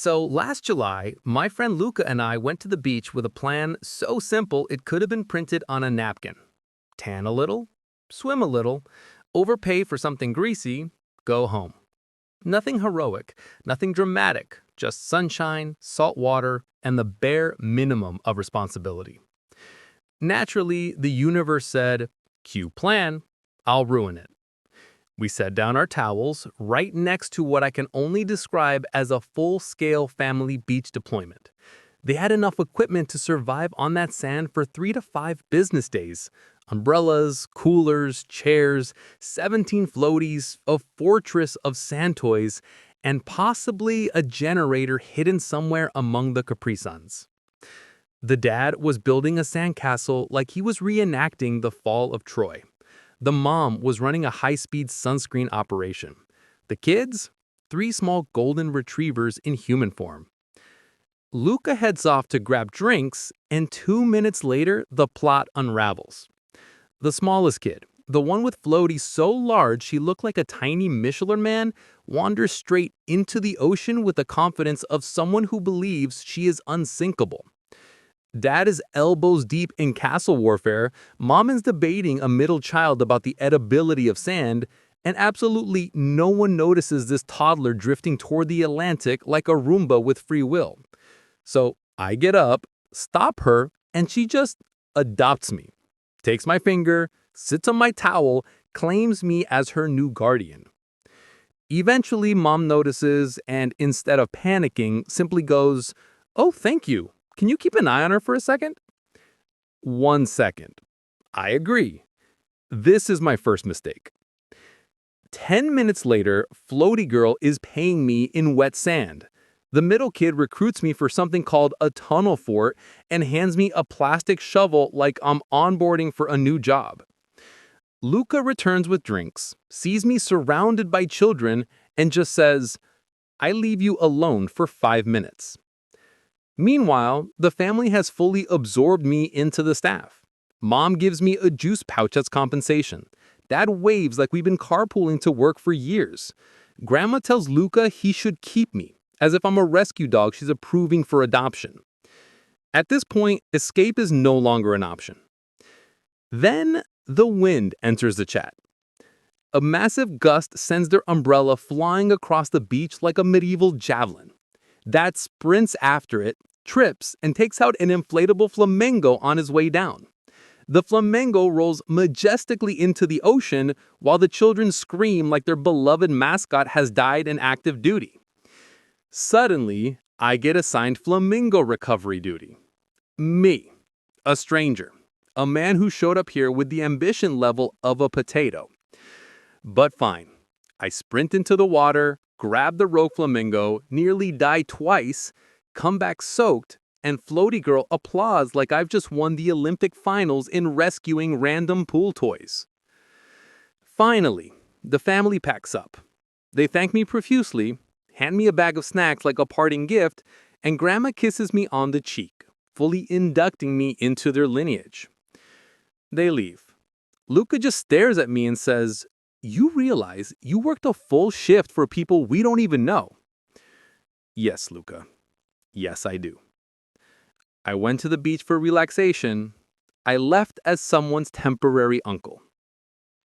So last July, my friend Luca and I went to the beach with a plan so simple it could have been printed on a napkin. Tan a little, swim a little, overpay for something greasy, go home. Nothing heroic, nothing dramatic, just sunshine, salt water, and the bare minimum of responsibility. Naturally, the universe said, "Cue plan, I'll ruin it." We set down our towels right next to what I can only describe as a full-scale family beach deployment. They had enough equipment to survive on that sand for 3 to 5 business days. Umbrellas, coolers, chairs, 17 floaties, a fortress of sand toys, and possibly a generator hidden somewhere among the Capri Suns. The dad was building a sandcastle like he was reenacting the fall of Troy. The mom was running a high-speed sunscreen operation. The kids? 3 small golden retrievers in human form. Luca heads off to grab drinks, and 2 minutes later, the plot unravels. The smallest kid, the one with floaties so large she looked like a tiny Michelin man, wanders straight into the ocean with the confidence of someone who believes she is unsinkable. Dad is elbows deep in castle warfare, mom is debating a middle child about the edibility of sand, and absolutely no one notices this toddler drifting toward the Atlantic like a Roomba with free will. So I get up, stop her, and she just adopts me. Takes my finger, sits on my towel, claims me as her new guardian. Eventually, mom notices and instead of panicking, simply goes, "Oh, thank you. Can you keep an eye on her for a second?" 1 second. I agree. This is my first mistake. 10 minutes later, Floaty Girl is paying me in wet sand. The middle kid recruits me for something called a tunnel fort and hands me a plastic shovel like I'm onboarding for a new job. Luca returns with drinks, sees me surrounded by children, and just says, "I leave you alone for 5 minutes." Meanwhile, the family has fully absorbed me into the staff. Mom gives me a juice pouch as compensation. Dad waves like we've been carpooling to work for years. Grandma tells Luca he should keep me, as if I'm a rescue dog she's approving for adoption. At this point, escape is no longer an option. Then, the wind enters the chat. A massive gust sends their umbrella flying across the beach like a medieval javelin. Dad sprints after it, trips, and takes out an inflatable flamingo on his way down. The flamingo rolls majestically into the ocean while the children scream like their beloved mascot has died in active duty. Suddenly, I get assigned flamingo recovery duty. Me, a stranger, a man who showed up here with the ambition level of a potato. But fine, I sprint into the water, grab the rogue flamingo, nearly die twice, come back soaked, and Floaty Girl applauds like I've just won the Olympic finals in rescuing random pool toys. Finally, the family packs up. They thank me profusely, hand me a bag of snacks like a parting gift, and Grandma kisses me on the cheek, fully inducting me into their lineage. They leave. Luca just stares at me and says, "You realize you worked a full shift for people we don't even know." Yes, Luca. Yes, I do. I went to the beach for relaxation. I left as someone's temporary uncle.